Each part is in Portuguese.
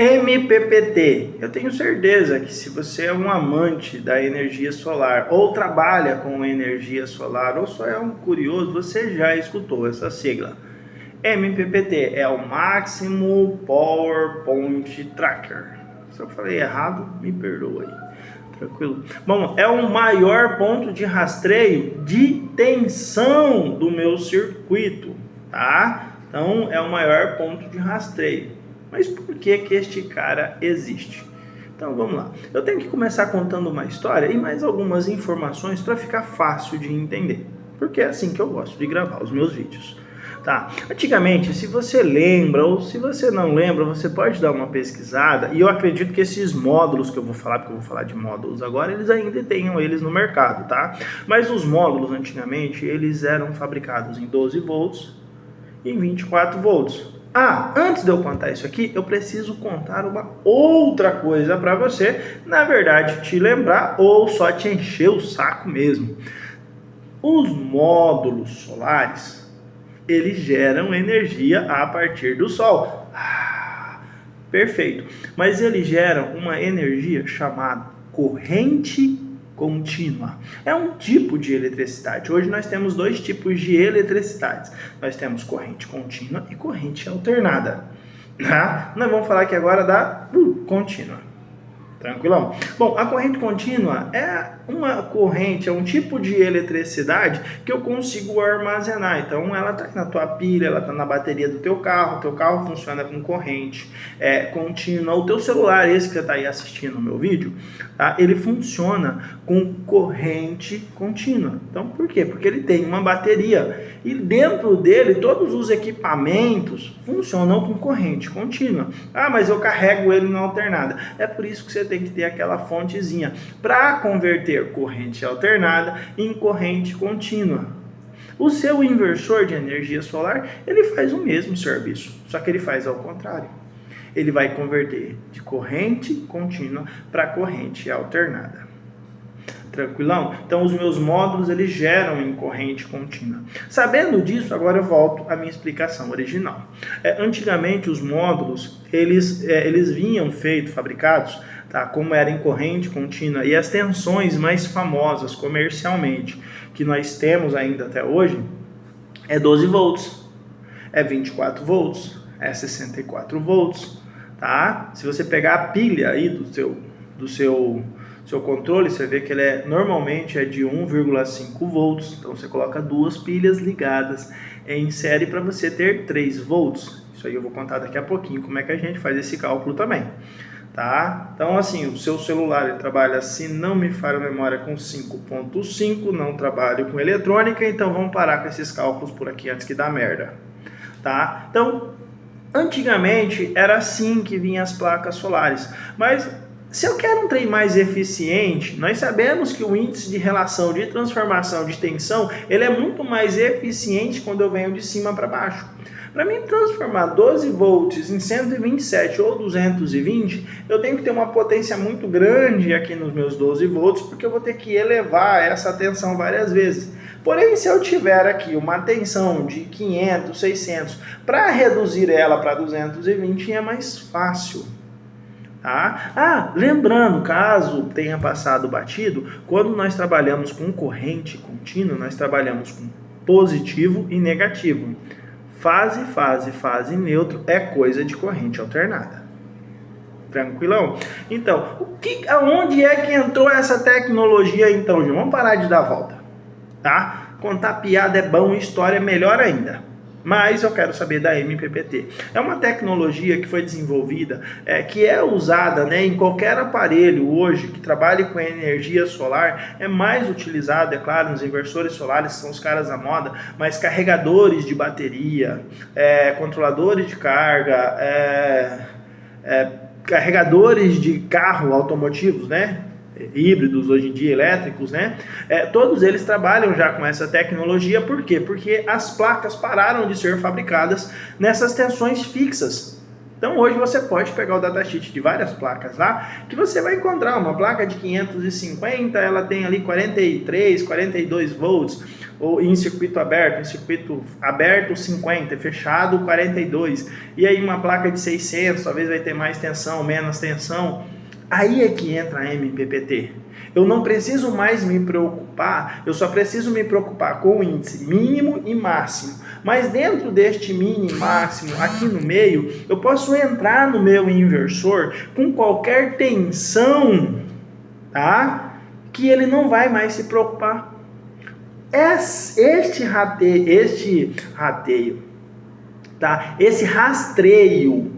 MPPT, eu tenho certeza que se você é um amante da energia solar, ou trabalha com energia solar, ou só é um curioso, você já escutou essa sigla. MPPT é o Maximum Power Point Tracker. Se eu falei errado, me perdoa aí. Tranquilo? Bom, é o maior ponto de rastreio de tensão do meu circuito, tá? Então, é o maior ponto de rastreio. Mas por que que este cara existe? Então, vamos lá. Eu tenho que começar contando uma história e mais algumas informações para ficar fácil de entender. Porque é assim que eu gosto de gravar os meus vídeos. Tá? Antigamente, se você lembra ou se você não lembra, você pode dar uma pesquisada, e eu acredito que esses módulos que eu vou falar, porque eu vou falar de módulos agora, eles ainda tenham eles no mercado, tá? Mas os módulos antigamente, eles eram fabricados em 12 volts e em 24 volts. Ah, antes de eu contar isso aqui, eu preciso contar uma outra coisa para você, na verdade te lembrar ou só te encher o saco mesmo. Os módulos solares, eles geram energia a partir do sol. Perfeito. Mas eles geram uma energia chamada corrente contínua. É um tipo de eletricidade. Hoje nós temos dois tipos de eletricidades. Nós temos corrente contínua e corrente alternada. Tá? Nós vamos falar aqui agora da contínua. Tranquilão? Bom, a corrente contínua é uma corrente, é um tipo de eletricidade que eu consigo armazenar. Então, ela está na tua pilha, ela está na bateria do teu carro funciona com corrente contínua. O teu celular, esse que você está aí assistindo o meu vídeo, tá? Ele funciona com corrente contínua. Então, por quê? Porque ele tem uma bateria e dentro dele todos os equipamentos funcionam com corrente contínua. Ah, mas eu carrego ele na alternada. É por isso que você tem que ter aquela fontezinha para converter corrente alternada em corrente contínua. O seu inversor de energia solar, ele faz o mesmo serviço, só que ele faz ao contrário. Ele vai converter de corrente contínua para corrente alternada. Tranquilão? Então os meus módulos eles geram em corrente contínua. Sabendo disso, agora eu volto à minha explicação original. Antigamente os módulos eles vinham fabricados, tá, como era em corrente contínua, e as tensões mais famosas comercialmente que nós temos ainda até hoje é 12 volts, é 24 volts, é 64 volts, tá? Se você pegar a pilha aí do seu controle, você vê que ele normalmente é de 1,5 volts, então você coloca duas pilhas ligadas em série para você ter 3 volts. Isso aí eu vou contar daqui a pouquinho como é que a gente faz esse cálculo também. Tá? Então assim, o seu celular ele trabalha, se não me falha a memória, com 5.5, não trabalho com eletrônica, então vamos parar com esses cálculos por aqui antes que dá merda. Tá? Então, antigamente era assim que vinham as placas solares, mas se eu quero um trem mais eficiente, nós sabemos que o índice de relação de transformação de tensão, ele é muito mais eficiente quando eu venho de cima para baixo. Para mim transformar 12 volts em 127 ou 220, eu tenho que ter uma potência muito grande aqui nos meus 12 volts, porque eu vou ter que elevar essa tensão várias vezes. Porém, se eu tiver aqui uma tensão de 500, 600, para reduzir ela para 220 é mais fácil. Tá? Ah, lembrando, caso tenha passado batido, quando nós trabalhamos com corrente contínua, nós trabalhamos com positivo e negativo. Fase neutro é coisa de corrente alternada. Tranquilão? Então, aonde é que entrou essa tecnologia então, João? Vamos parar de dar a volta, tá? Contar piada é bom, história é melhor ainda. Mas eu quero saber da MPPT. É uma tecnologia que foi desenvolvida, que é usada, né, em qualquer aparelho hoje que trabalhe com energia solar. É mais utilizado, é claro, nos inversores solares, que são os caras da moda, mas carregadores de bateria, controladores de carga, carregadores de carro automotivos, né? Híbridos hoje em dia, elétricos, né? Todos eles trabalham já com essa tecnologia. Por quê? Porque as placas pararam de ser fabricadas nessas tensões fixas. Então hoje você pode pegar o datasheet de várias placas lá, que você vai encontrar uma placa de 550, ela tem ali 43, 42 volts, ou em circuito aberto 50, fechado 42, e aí uma placa de 600, talvez vai ter mais tensão, menos tensão. Aí é que entra a MPPT. Eu não preciso mais me preocupar, eu só preciso me preocupar com o índice mínimo e máximo. Mas dentro deste mínimo e máximo, aqui no meio, eu posso entrar no meu inversor com qualquer tensão, tá? Que ele não vai mais se preocupar. Esse rastreio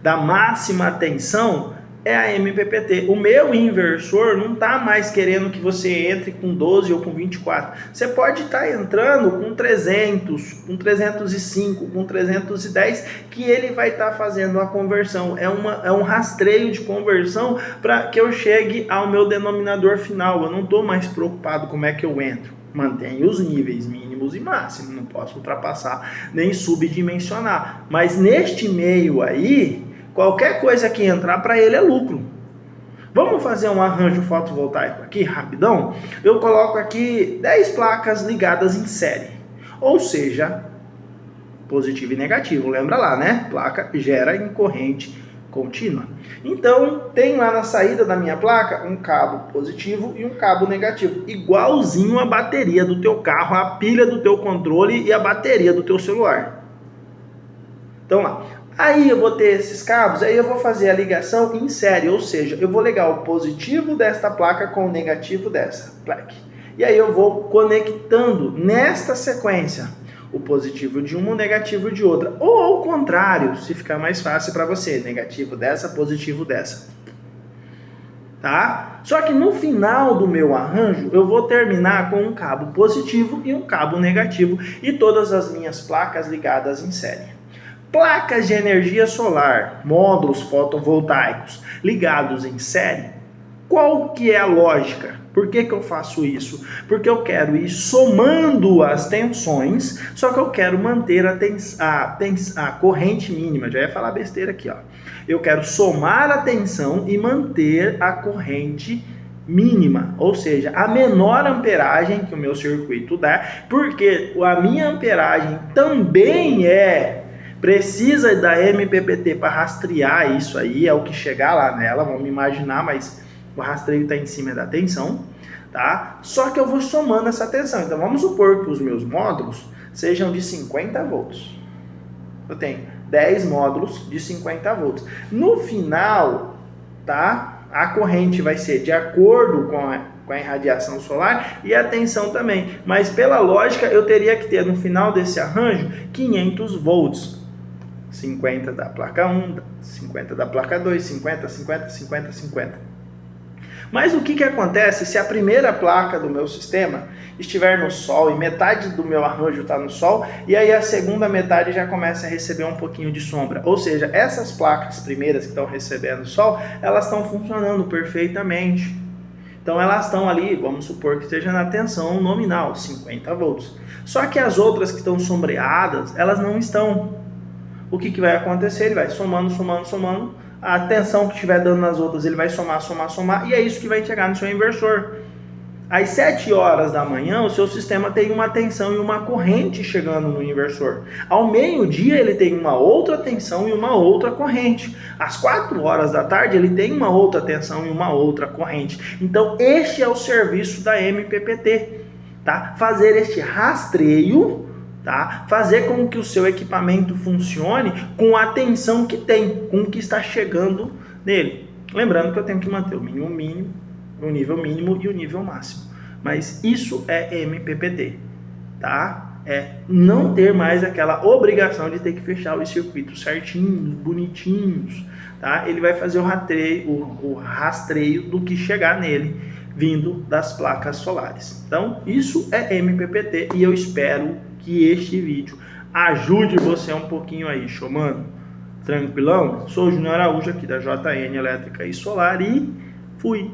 da máxima tensão é a MPPT. O meu inversor não está mais querendo que você entre com 12 ou com 24. Você pode estar entrando com 300, com 305, com 310, que ele vai estar fazendo a conversão. É um rastreio de conversão para que eu chegue ao meu denominador final. Eu não estou mais preocupado como é que eu entro. Mantenho os níveis mínimos e máximos, não posso ultrapassar nem subdimensionar. Mas neste meio aí, qualquer coisa que entrar para ele é lucro. Vamos fazer um arranjo fotovoltaico aqui, rapidão? Eu coloco aqui 10 placas ligadas em série. Ou seja, positivo e negativo. Lembra lá, né? Placa gera em corrente contínua. Então, tem lá na saída da minha placa um cabo positivo e um cabo negativo. Igualzinho a bateria do teu carro, a pilha do teu controle e a bateria do teu celular. Então lá. Aí eu vou ter esses cabos, aí eu vou fazer a ligação em série, ou seja, eu vou ligar o positivo desta placa com o negativo dessa placa. E aí eu vou conectando nesta sequência o positivo de uma, o negativo de outra. Ou ao contrário, se ficar mais fácil para você, negativo dessa, positivo dessa. Tá? Só que no final do meu arranjo, eu vou terminar com um cabo positivo e um cabo negativo e todas as minhas placas ligadas em série. Placas de energia solar, módulos fotovoltaicos ligados em série, qual que é a lógica? Por que eu faço isso? Porque eu quero ir somando as tensões, só que eu quero manter a corrente mínima. Já ia falar besteira aqui, ó. Eu quero somar a tensão e manter a corrente mínima, ou seja, a menor amperagem que o meu circuito dá, porque a minha amperagem também precisa da MPPT para rastrear isso aí, é o que chegar lá nela, vamos imaginar, mas o rastreio está em cima da tensão, tá? Só que eu vou somando essa tensão. Então vamos supor que os meus módulos sejam de 50 volts. Eu tenho 10 módulos de 50 volts. No final, tá? A corrente vai ser de acordo com a irradiação solar e a tensão também. Mas pela lógica, eu teria que ter no final desse arranjo 500 volts. 50 da placa 1, 50 da placa 2, 50, 50, 50, 50. Mas o que acontece se a primeira placa do meu sistema estiver no sol e metade do meu arranjo está no sol e aí a segunda metade já começa a receber um pouquinho de sombra? Ou seja, essas placas primeiras que estão recebendo sol, elas estão funcionando perfeitamente. Então elas estão ali, vamos supor que esteja na tensão nominal, 50 volts. Só que as outras que estão sombreadas, elas não estão. O que vai acontecer? Ele vai somando, somando, somando. A tensão que estiver dando nas outras, ele vai somar, somar, somar. E é isso que vai chegar no seu inversor. Às 7 horas da manhã, o seu sistema tem uma tensão e uma corrente chegando no inversor. Ao meio-dia, ele tem uma outra tensão e uma outra corrente. Às 4 horas da tarde, ele tem uma outra tensão e uma outra corrente. Então, este é o serviço da MPPT. Tá? Fazer este rastreio, tá? Fazer com que o seu equipamento funcione com a tensão que tem, com o que está chegando nele. Lembrando que eu tenho que manter o mínimo mínimo, o nível mínimo e o nível máximo. Mas isso é MPPT, tá? É não ter mais aquela obrigação de ter que fechar os circuitos certinhos, bonitinhos, tá? Ele vai fazer o rastreio do que chegar nele, vindo das placas solares. Então, isso é MPPT e eu espero que este vídeo ajude você um pouquinho aí, show, mano? Tranquilão? Sou o Júnior Araújo aqui da JN Elétrica e Solar e fui!